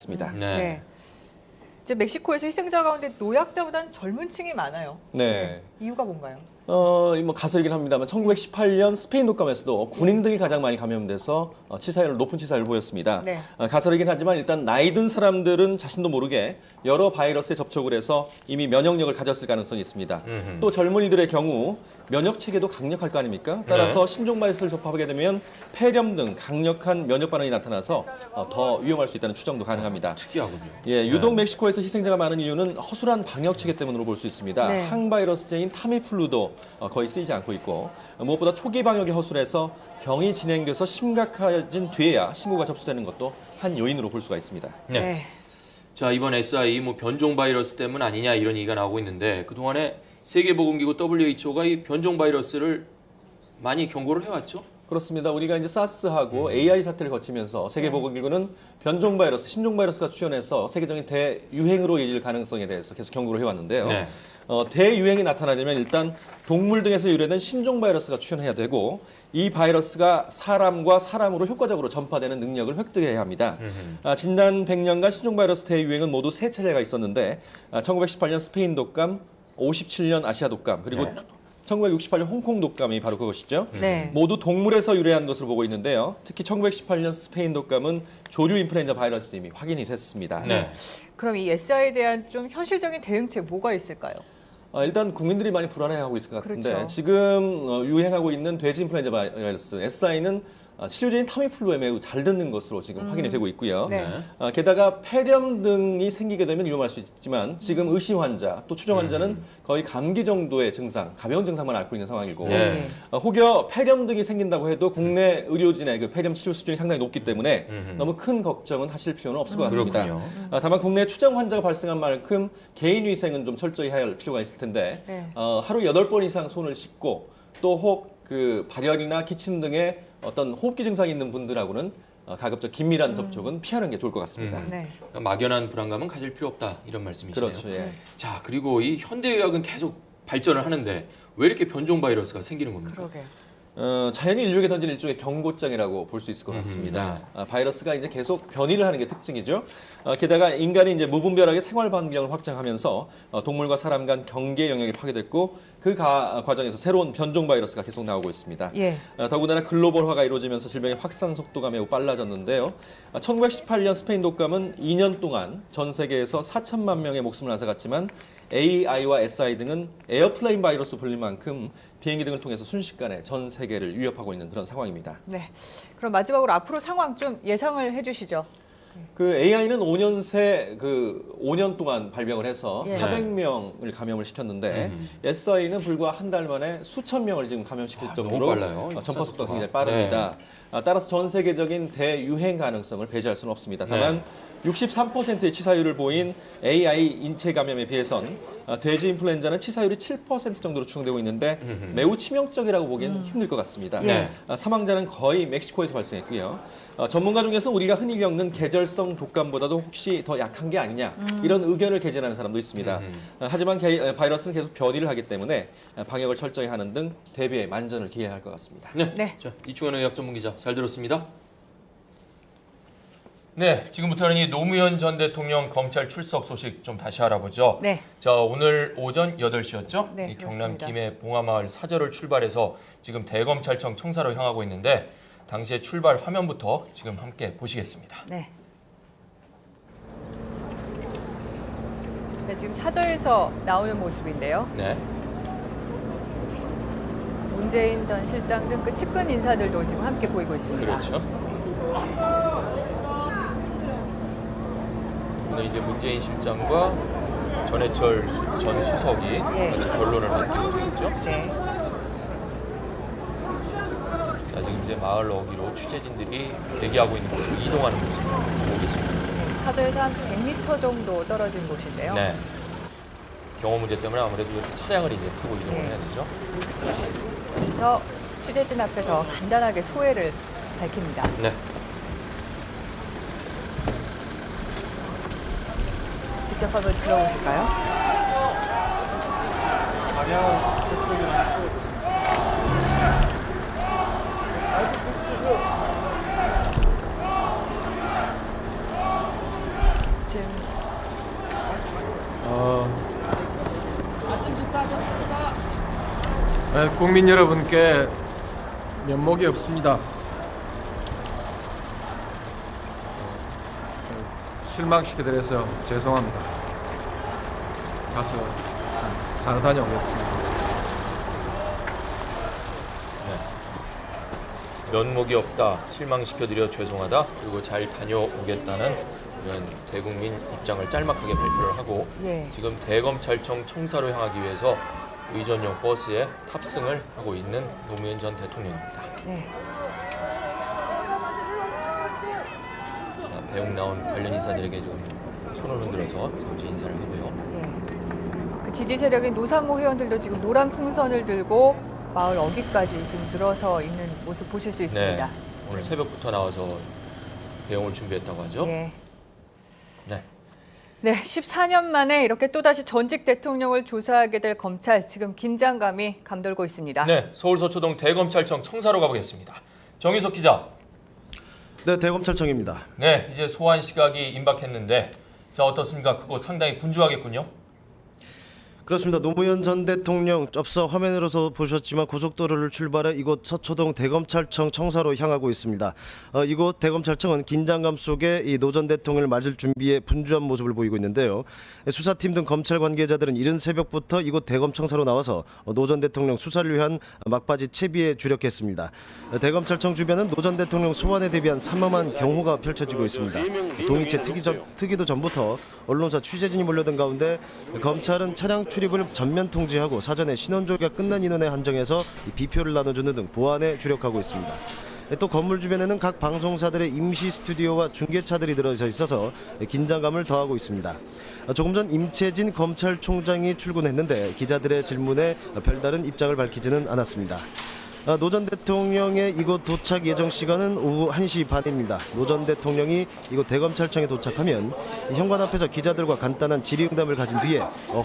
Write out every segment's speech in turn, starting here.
있습니다. 네. 이제 멕시코에서 희생자 가운데 노약자보다는 젊은 층이 많아요. 네. 이유가 뭔가요? 뭐 가설이긴 합니다만 1918년 스페인 독감에서도 군인 등이 가장 많이 감염돼서 높은 치사율을 보였습니다. 네. 가설이긴 하지만 일단 나이 든 사람들은 자신도 모르게 여러 바이러스에 접촉을 해서 이미 면역력을 가졌을 가능성이 있습니다. 또 젊은이들의 경우 면역 체계도 강력할 거 아닙니까? 따라서 신종 바이러스를 접하게 되면 폐렴 등 강력한 면역 반응이 나타나서 더 위험할 수 있다는 추정도 가능합니다. 특이하군요. 예, 유독 멕시코에서 희생자가 많은 이유는 허술한 방역 체계 때문으로 볼 수 있습니다. 네. 항바이러스제인 타미플루도 거의 쓰이지 않고 있고 무엇보다 초기 방역이 허술해서 병이 진행돼서 심각해진 뒤에야 신고가 접수되는 것도 한 요인으로 볼 수가 있습니다. 네. 자, 이번 SI 변종 바이러스 때문 아니냐 이런 얘기가 나오고 있는데 그동안에 세계보건기구 WHO가 이 변종 바이러스를 많이 경고를 해왔죠? 그렇습니다. 우리가 이제 사스하고 AI 사태를 거치면서 세계보건기구는 변종 바이러스, 신종 바이러스가 출현해서 세계적인 대유행으로 이어질 가능성에 대해서 계속 경고를 해왔는데요. 네. 대유행이 나타나려면 일단 동물 등에서 유래된 신종 바이러스가 출현해야 되고 이 바이러스가 사람과 사람으로 효과적으로 전파되는 능력을 획득해야 합니다. 지난 100년간 신종 바이러스 대유행은 모두 3차례가 있었는데 1918년 스페인 독감, 57년 아시아 독감, 그리고 1968년 홍콩 독감이 바로 그것이죠. 네. 모두 동물에서 유래한 것으로 보고 있는데요. 특히 1918년 스페인 독감은 조류 인플루엔자 바이러스 이미 확인이 됐습니다. 네. 그럼 이 SI에 대한 좀 현실적인 대응책 뭐가 있을까요? 일단 국민들이 많이 불안해하고 있을 것 같은데 그렇죠. 지금 유행하고 있는 돼지 인플루엔자 바이러스 SI는 치료제인 타미플루에 매우 잘 듣는 것으로 지금 확인이 되고 있고요. 네. 게다가 폐렴 등이 생기게 되면 위험할 수 있지만 지금 의심 환자 또 추정 환자는 거의 감기 정도의 증상, 가벼운 증상만 앓고 있는 상황이고 네. 혹여 폐렴 등이 생긴다고 해도 국내 의료진의 그 폐렴 치료 수준이 상당히 높기 때문에 너무 큰 걱정은 하실 필요는 없을 것 같습니다. 그렇군요. 다만 국내 추정 환자가 발생한 만큼 개인 위생은 좀 철저히 해야 할 필요가 있을 텐데 네. 하루 8번 이상 손을 씻고 또 혹 그 발열이나 기침 등의 어떤 호흡기 증상이 있는 분들하고는 가급적 긴밀한 접촉은 피하는 게 좋을 것 같습니다. 네. 그러니까 막연한 불안감은 가질 필요 없다 이런 말씀이시네요. 그렇죠. 예. 자, 그리고 이 현대의학은 계속 발전을 하는데 왜 이렇게 변종 바이러스가 생기는 겁니까? 그러게. 자연이 인류에게 던진 일종의 경고장이라고 볼 수 있을 것 같습니다. 바이러스가 이제 계속 변이를 하는 게 특징이죠. 게다가 인간이 이제 무분별하게 생활 반경을 확장하면서 동물과 사람 간 경계 영역이 파괴됐고 그 과정에서 새로운 변종 바이러스가 계속 나오고 있습니다. 예. 더군다나 글로벌화가 이루어지면서 질병의 확산 속도가 매우 빨라졌는데요. 1918년 스페인 독감은 2년 동안 전 세계에서 4천만 명의 목숨을 앗아갔지만 AI와 SI 등은 에어플레인 바이러스 불릴 만큼 비행기 등을 통해서 순식간에 전 세계를 위협하고 있는 그런 상황입니다. 네. 그럼 마지막으로 앞으로 상황 좀 예상을 해주시죠. 그 AI는 5년 새 5년 동안 발병을 해서 예. 400명을 감염을 시켰는데 SI는 불과 한 달 만에 수천 명을 지금 감염시킬 정도로 너무 빨라요. 전파 속도가 굉장히 빠릅니다. 따라서 전 세계적인 대유행 가능성을 배제할 수는 없습니다. 다만 63%의 치사율을 보인 AI 인체 감염에 비해선 돼지 인플루엔자는 치사율이 7% 정도로 추정되고 있는데 매우 치명적이라고 보기에는 힘들 것 같습니다. 예. 사망자는 거의 멕시코에서 발생했고요. 전문가 중에서 우리가 흔히 겪는 계절성 독감보다도 혹시 더 약한 게 아니냐 이런 의견을 개진하는 사람도 있습니다. 하지만 바이러스는 계속 변이를 하기 때문에 방역을 철저히 하는 등 대비에 만전을 기해야 할 것 같습니다. 네. 네. 자, 이충현 의학 전문 기자 잘 들었습니다. 네, 지금부터는 이 노무현 전 대통령 검찰 출석 소식 좀 다시 알아보죠. 네. 자, 오늘 오전 8시였죠? 네, 이 경남 그렇습니다. 김해 봉화마을 사저를 출발해서 지금 대검찰청 청사로 향하고 있는데 당시의 출발 화면부터 지금 함께 보시겠습니다. 네. 네, 지금 사저에서 나오는 모습인데요. 네. 문재인 전 실장 등 그 측근 인사들도 지금 함께 보이고 있습니다. 그렇죠. 오늘 이제 문재인 실장과 전해철 전 수석이 예. 같이 변론을 하기로 되겠죠. 네. 자, 지금 이제 마을 어귀로 취재진들이 대기하고 있는 곳으로 이동하는 모습을 보고 계십니다. 사저에서 한 100m 정도 떨어진 곳인데요. 네. 경호 문제 때문에 아무래도 이렇게 차량을 이제 타고 이동을 네. 해야 되죠. 그래서 취재진 앞에서 간단하게 소회를 밝힙니다. 네. 직접 한번 들어보실까요? 지금 아침 식사하셨습니까? 네, 국민 여러분께 면목이 없습니다. 실망시켜드려서 죄송합니다. 가서 잘 다녀오겠습니다. 면목이 없다, 실망시켜드려 죄송하다, 그리고 잘 다녀오겠다는 이런 대국민 입장을 짤막하게 발표를 하고 예. 지금 대검찰청 청사로 향하기 위해서 의전용 버스에 탑승을 하고 있는 노무현 전 대통령입니다. 네. 자, 배웅 나온 관련 인사들에게 지금 손을 흔들어서 잠시 인사를 하고요. 그 지지 세력인 노상모 회원들도 지금 노란 풍선을 들고 마을 어귀까지 지금 늘어서 있는 모습 보실 수 있습니다. 오늘 새벽부터 나와서 배웅을 준비했다고 하죠. 예. 네. 네, 14년 만에 이렇게 또다시 전직 대통령을 조사하게 될 검찰, 지금 긴장감이 감돌고 있습니다. 네, 서울 서초동 대검찰청 청사로 가보겠습니다. 정유석 기자. 네, 대검찰청입니다. 네, 이제 소환 시각이 임박했는데 자 어떻습니까? 그거 상당히 분주하겠군요. 그렇습니다. 노무현 전 대통령 앞서 화면으로서 보셨지만 고속도로를 출발해 이곳 서초동 대검찰청 청사로 향하고 있습니다. 이곳 대검찰청은 긴장감 속에 이 노 전 대통령을 맞을 준비에 분주한 모습을 보이고 있는데요. 수사팀 등 검찰 관계자들은 이른 새벽부터 이곳 대검청사로 나와서 노 전 대통령 수사를 위한 막바지 채비에 주력했습니다. 대검찰청 주변은 노 전 대통령 소환에 대비한 삼엄한 경호가 펼쳐지고 있습니다. 동이체 특이도 전부터 언론사 취재진이 몰려든 가운데 검찰은 차량 출입을 전면 통제하고 사전에 신원 조회가 끝난 인원에 한정해서 비표를 나눠주는 등 보안에 주력하고 있습니다. 또 건물 주변에는 각 방송사들의 임시 스튜디오와 중계차들이 들어서 있어서 긴장감을 더하고 있습니다. 조금 전 임채진 검찰총장이 출근했는데 기자들의 질문에 별다른 입장을 밝히지는 않았습니다. 노 전 대통령의 이곳 도착 예정 시간은 오후 1시 반입니다. 노 전 대통령이 이곳 대검찰청에 도착하면 현관 앞에서 기자들과 간단한 질의응답을 가진 뒤에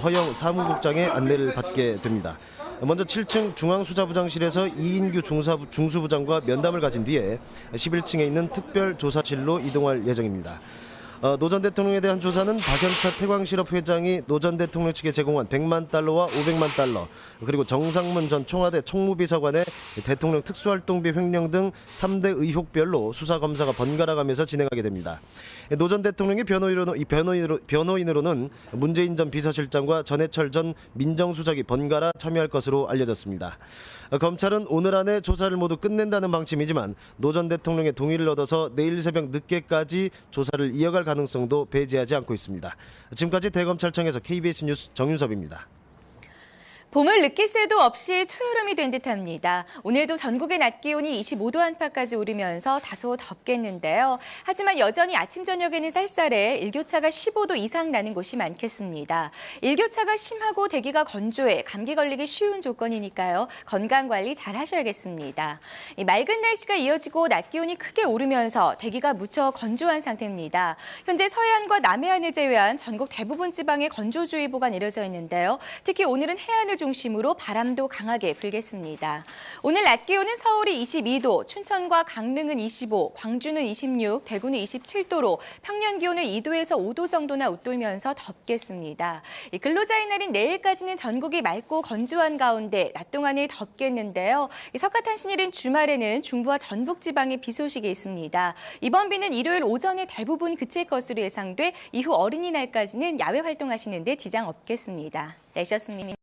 허영 사무국장의 안내를 받게 됩니다. 먼저 7층 중앙수사부장실에서 이인규 중수부장과 면담을 가진 뒤에 11층에 있는 특별조사실로 이동할 예정입니다. 노 전 대통령에 대한 조사는 박연차 태광실업 회장이 노 전 대통령 측에 제공한 100만 달러와 500만 달러, 그리고 정상문 전 청와대 총무비서관의 대통령 특수활동비 횡령 등 3대 의혹별로 수사 검사가 번갈아 가면서 진행하게 됩니다. 노 전 대통령의 변호인으로는 문재인 전 비서실장과 전해철 전 민정수석이 번갈아 참여할 것으로 알려졌습니다. 검찰은 오늘 안에 조사를 모두 끝낸다는 방침이지만 노 전 대통령의 동의를 얻어서 내일 새벽 늦게까지 조사를 이어갈 가능성도 배제하지 않고 있습니다. 지금까지 대검찰청에서 KBS 뉴스 정윤섭입니다. 봄을 느낄 새도 없이 초여름이 된 듯합니다. 오늘도 전국의 낮 기온이 25도 안팎까지 오르면서 다소 덥겠는데요. 하지만 여전히 아침 저녁에는 쌀쌀해 일교차가 15도 이상 나는 곳이 많겠습니다. 일교차가 심하고 대기가 건조해 감기 걸리기 쉬운 조건이니까요. 건강관리 잘 하셔야겠습니다. 맑은 날씨가 이어지고 낮 기온이 크게 오르면서 대기가 무척 건조한 상태입니다. 현재 서해안과 남해안을 제외한 전국 대부분 지방에 건조주의보가 내려져 있는데요. 특히 오늘은 해안을 중심으로 바람도 강하게 불겠습니다. 오늘 낮 기온은 서울이 22도, 춘천과 강릉은 25, 광주는 26, 대구는 27도로 평년 기온을 2도에서 5도 정도나 웃돌면서 덥겠습니다. 근로자의 날인 내일까지는 전국이 맑고 건조한 가운데 낮 동안에 덥겠는데요. 석가탄신일인 주말에는 중부와 전북 지방에 비 소식이 있습니다. 이번 비는 일요일 오전에 대부분 그칠 것으로 예상돼 이후 어린이날까지는 야외 활동하시는 데 지장 없겠습니다. 날씨였습니다.